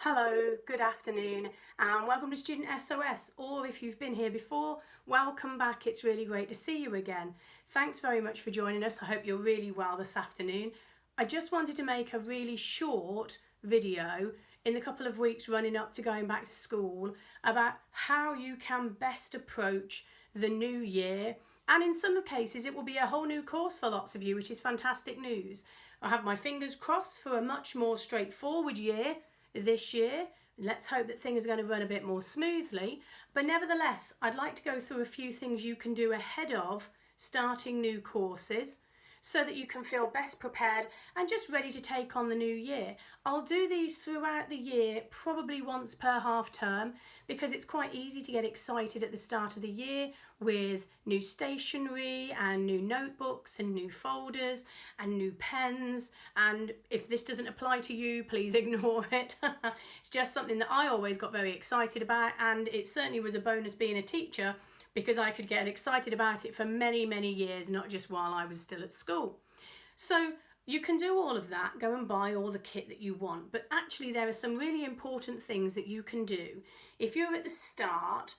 Hello, good afternoon, and welcome to StudentSOS, or if you've been here before, welcome back. It's really great to see you again. Thanks very much for joining us. I hope you're really well this afternoon. I just wanted to make a really short video in the couple of weeks running up to going back to school about how you can best approach the new year, and in some cases it will be a whole new course for lots of you, which is fantastic news. I have my fingers crossed for a much more straightforward year this year. Let's hope that things are going to run a bit more smoothly, but nevertheless I'd like to go through a few things you can do ahead of starting new courses so that you can feel best prepared and just ready to take on the new year. I'll do these throughout the year, probably once per half term, because it's quite easy to get excited at the start of the year with new stationery and new notebooks and new folders and new pens. And if this doesn't apply to you, please ignore it. It's just something that I always got very excited about, and it certainly was a bonus being a teacher, because I could get excited about it for many, many years, not just while I was still at school. So you can do all of that, go and buy all the kit that you want, but actually there are some really important things that you can do if you're at the start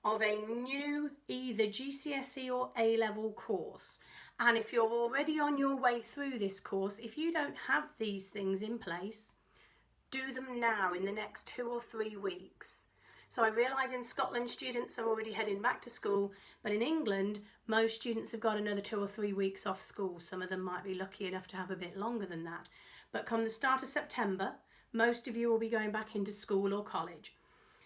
of a new either GCSE or A-level course. And if you're already on your way through this course, if you don't have these things in place, do them now in the next 2 or 3 weeks. So I realise in Scotland students are already heading back to school, but in England most students have got another 2 or 3 weeks off school. Some of them might be lucky enough to have a bit longer than that. But come the start of September, most of you will be going back into school or college.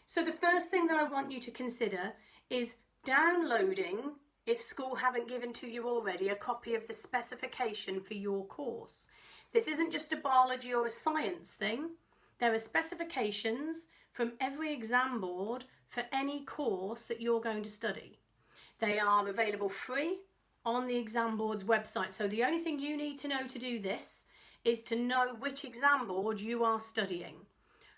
So the first thing that I want you to consider is downloading, if school haven't given to you already, a copy of the specification for your course. This isn't just a biology or a science thing. There are specifications from every exam board for any course that you're going to study. They are available free on the exam board's website. So the only thing you need to know to do this is to know which exam board you are studying.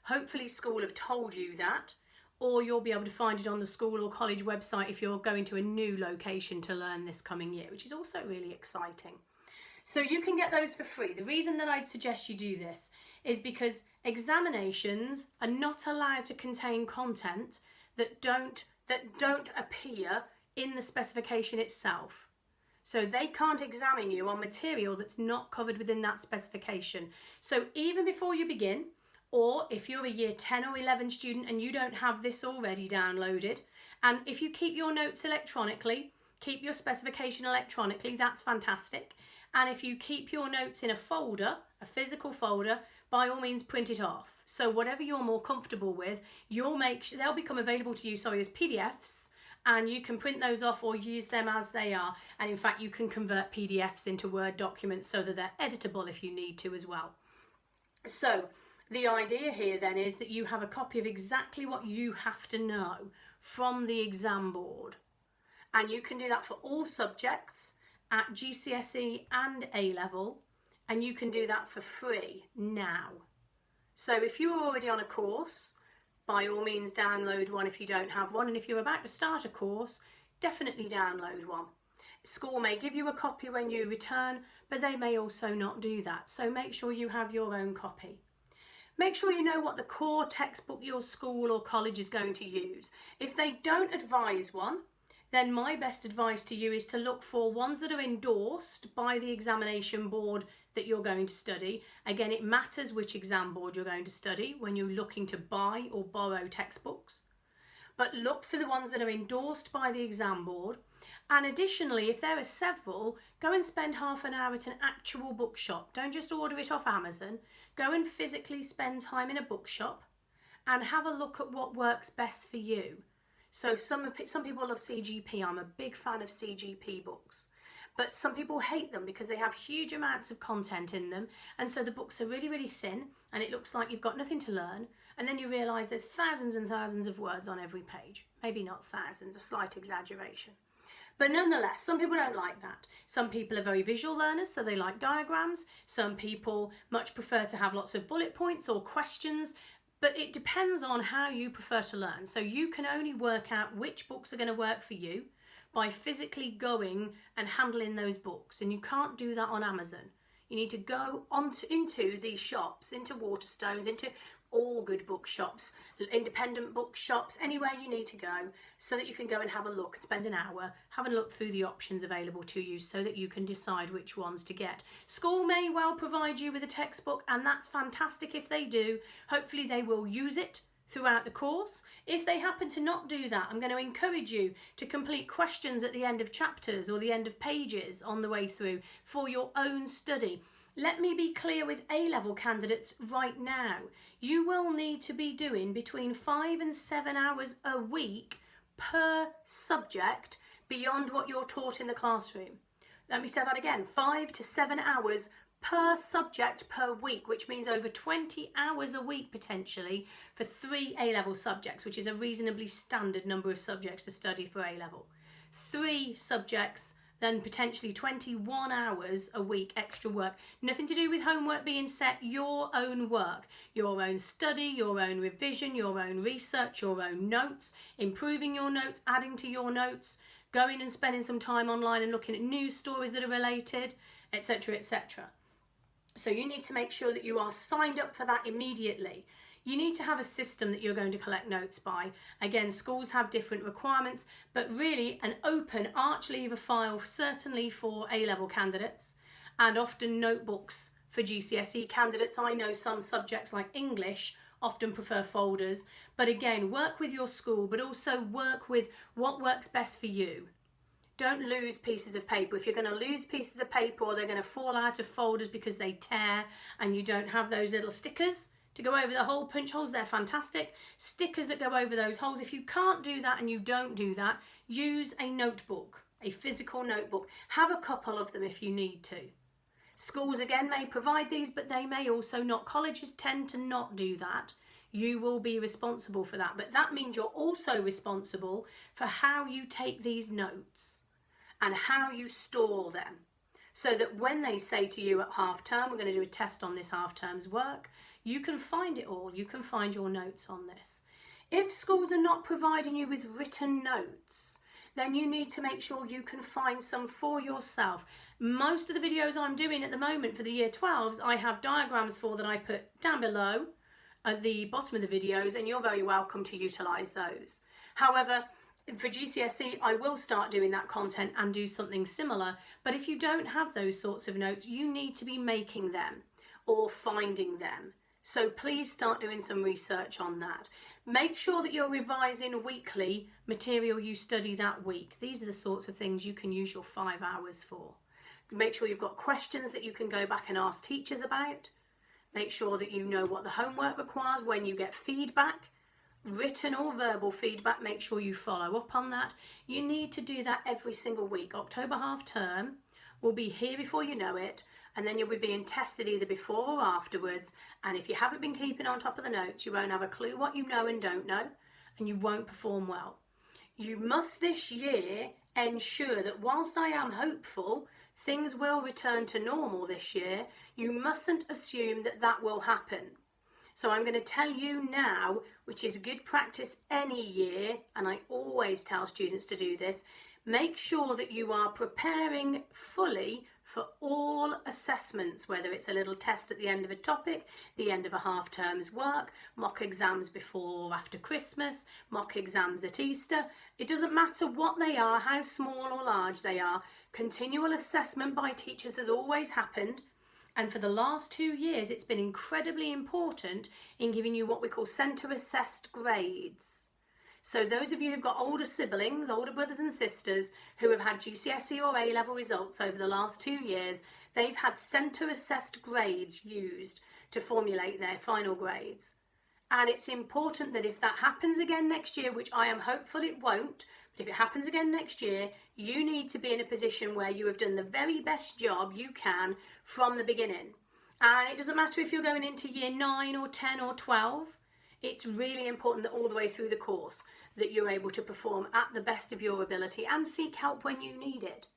Hopefully school have told you that, or you'll be able to find it on the school or college website if you're going to a new location to learn this coming year, which is also really exciting. So you can get those for free. The reason that I'd suggest you do this is because examinations are not allowed to contain content that don't appear in the specification itself. So they can't examine you on material that's not covered within that specification. So even before you begin, or if you're a year 10 or 11 student and you don't have this already downloaded, and if you keep your notes electronically, keep your specification electronically, that's fantastic. And if you keep your notes in a folder, a physical folder, by all means print it off. So whatever you're more comfortable with, they'll become available to you, as PDFs, and you can print those off or use them as they are. And in fact, you can convert PDFs into Word documents so that they're editable if you need to as well. So the idea here then is that you have a copy of exactly what you have to know from the exam board. And you can do that for all subjects at GCSE and A-level, and you can do that for free now. So if you're already on a course, by all means download one if you don't have one, and if you're about to start a course, definitely download one. School may give you a copy when you return, but they may also not do that, so make sure you have your own copy. Make sure you know what the core textbook your school or college is going to use. If they don't advise one, then my best advice to you is to look for ones that are endorsed by the examination board that you're going to study. Again, it matters which exam board you're going to study when you're looking to buy or borrow textbooks. But look for the ones that are endorsed by the exam board. And additionally, if there are several, go and spend half an hour at an actual bookshop. Don't just order it off Amazon. Go and physically spend time in a bookshop and have a look at what works best for you. So some people love CGP. I'm a big fan of CGP books. But some people hate them because they have huge amounts of content in them. And so the books are really, really thin and it looks like you've got nothing to learn. And then you realise there's thousands and thousands of words on every page. Maybe not thousands, a slight exaggeration. But nonetheless, some people don't like that. Some people are very visual learners, so they like diagrams. Some people much prefer to have lots of bullet points or questions. But it depends on how you prefer to learn. So you can only work out which books are going to work for you by physically going and handling those books. And you can't do that on Amazon. You need to go into these shops, into Waterstones, into all good bookshops, independent bookshops, anywhere you need to go, so that you can go and have a look, spend an hour, have a look through the options available to you so that you can decide which ones to get. School may well provide you with a textbook, and that's fantastic if they do. Hopefully they will use it throughout the course. If they happen to not do that, I'm going to encourage you to complete questions at the end of chapters or the end of pages on the way through for your own study. Let me be clear with A-level candidates right now. You will need to be doing between 5 and 7 hours a week per subject beyond what you're taught in the classroom. Let me say that again, 5 to 7 hours per subject per week, which means over 20 hours a week potentially for 3 A-level subjects, which is a reasonably standard number of subjects to study for A-level. 3 subjects, then potentially 21 hours a week extra work. Nothing to do with homework being set, your own work, your own study, your own revision, your own research, your own notes, improving your notes, adding to your notes, going and spending some time online and looking at news stories that are related, etc., etc. So you need to make sure that you are signed up for that immediately. You need to have a system that you're going to collect notes by. Again, schools have different requirements, but really an open arch lever file, certainly for A-level candidates, and often notebooks for GCSE candidates. I know some subjects like English often prefer folders, but again, work with your school, but also work with what works best for you. Don't lose pieces of paper. If you're going to lose pieces of paper or they're going to fall out of folders because they tear and you don't have those little stickers to go over the hole punch holes, they're fantastic. Stickers that go over those holes. If you can't do that and you don't do that, use a notebook, a physical notebook. Have a couple of them if you need to. Schools again may provide these, but they may also not. Colleges tend to not do that. You will be responsible for that, but that means you're also responsible for how you take these notes and how you store them, so that when they say to you at half term, we're going to do a test on this half term's work, you can find it all. You can find your notes on this. If schools are not providing you with written notes, then you need to make sure you can find some for yourself. Most of the videos I'm doing at the moment for the year 12s, I have diagrams for that I put down below at the bottom of the videos, and you're very welcome to utilise those. However, for GCSE, I will start doing that content and do something similar, but if you don't have those sorts of notes, you need to be making them or finding them. So please start doing some research on that. Make sure that you're revising weekly material you study that week. These are the sorts of things you can use your 5 hours for. Make sure you've got questions that you can go back and ask teachers about. Make sure that you know what the homework requires when you get feedback. Written or verbal feedback, make sure you follow up on that. You need to do that every single week. October half term will be here before you know it, and then you'll be being tested either before or afterwards, and if you haven't been keeping on top of the notes, you won't have a clue what you know and don't know, and you won't perform well. You must this year ensure that whilst I am hopeful things will return to normal this year, you mustn't assume that that will happen. So I'm going to tell you now, which is good practice any year, and I always tell students to do this, make sure that you are preparing fully for all assessments, whether it's a little test at the end of a topic, the end of a half term's work, mock exams before or after Christmas, mock exams at Easter. It doesn't matter what they are, how small or large they are. Continual assessment by teachers has always happened. And for the last 2 years, it's been incredibly important in giving you what we call centre assessed grades. So those of you who've got older siblings, older brothers and sisters who have had GCSE or A-level results over the last 2 years, they've had centre assessed grades used to formulate their final grades. And it's important that if that happens again next year, which I am hopeful it won't, but if it happens again next year, you need to be in a position where you have done the very best job you can from the beginning. And it doesn't matter if you're going into year 9 or 10 or 12. It's really important that all the way through the course that you're able to perform at the best of your ability and seek help when you need it.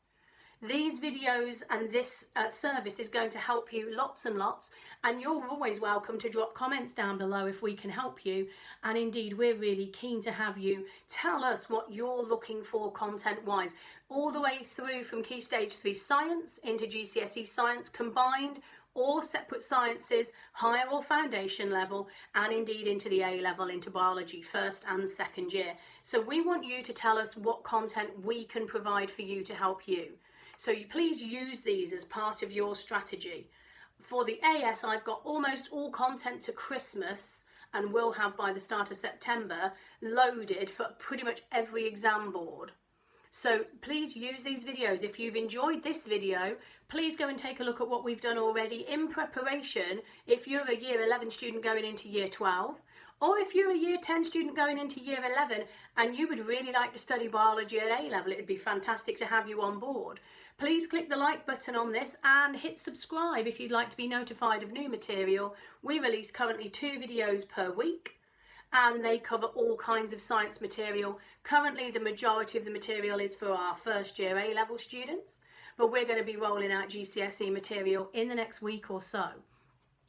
These videos and this service is going to help you lots and lots, and you're always welcome to drop comments down below if we can help you. And indeed, we're really keen to have you tell us what you're looking for content-wise, all the way through from Key Stage 3 Science into GCSE Science, combined or separate sciences, higher or foundation level, and indeed into the A level, into biology, first and second year. So we want you to tell us what content we can provide for you to help you. So you please use these as part of your strategy. For the AS, I've got almost all content to Christmas, and will have by the start of September, loaded for pretty much every exam board. So please use these videos. If you've enjoyed this video, please go and take a look at what we've done already in preparation if you're a year 11 student going into year 12, or if you're a year 10 student going into year 11 and you would really like to study biology at A level. It would be fantastic to have you on board. Please click the like button on this and hit subscribe if you'd like to be notified of new material. We release currently 2 videos per week, and they cover all kinds of science material. Currently, the majority of the material is for our first year A-level students, but we're going to be rolling out GCSE material in the next week or so.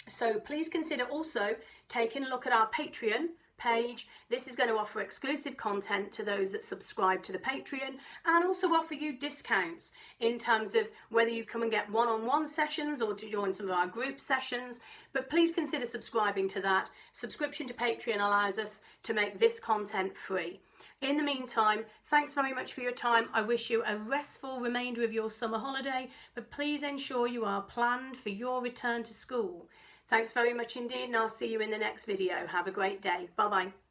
So please consider also taking a look at our Patreon page. This is going to offer exclusive content to those that subscribe to the Patreon, and also offer you discounts in terms of whether you come and get one-on-one sessions or to join some of our group sessions. But please consider subscribing to that. Subscription to Patreon allows us to make this content free. In the meantime, thanks very much for your time. I wish you a restful remainder of your summer holiday, but please ensure you are planned for your return to school. Thanks very much indeed, and I'll see you in the next video. Have a great day. Bye-bye.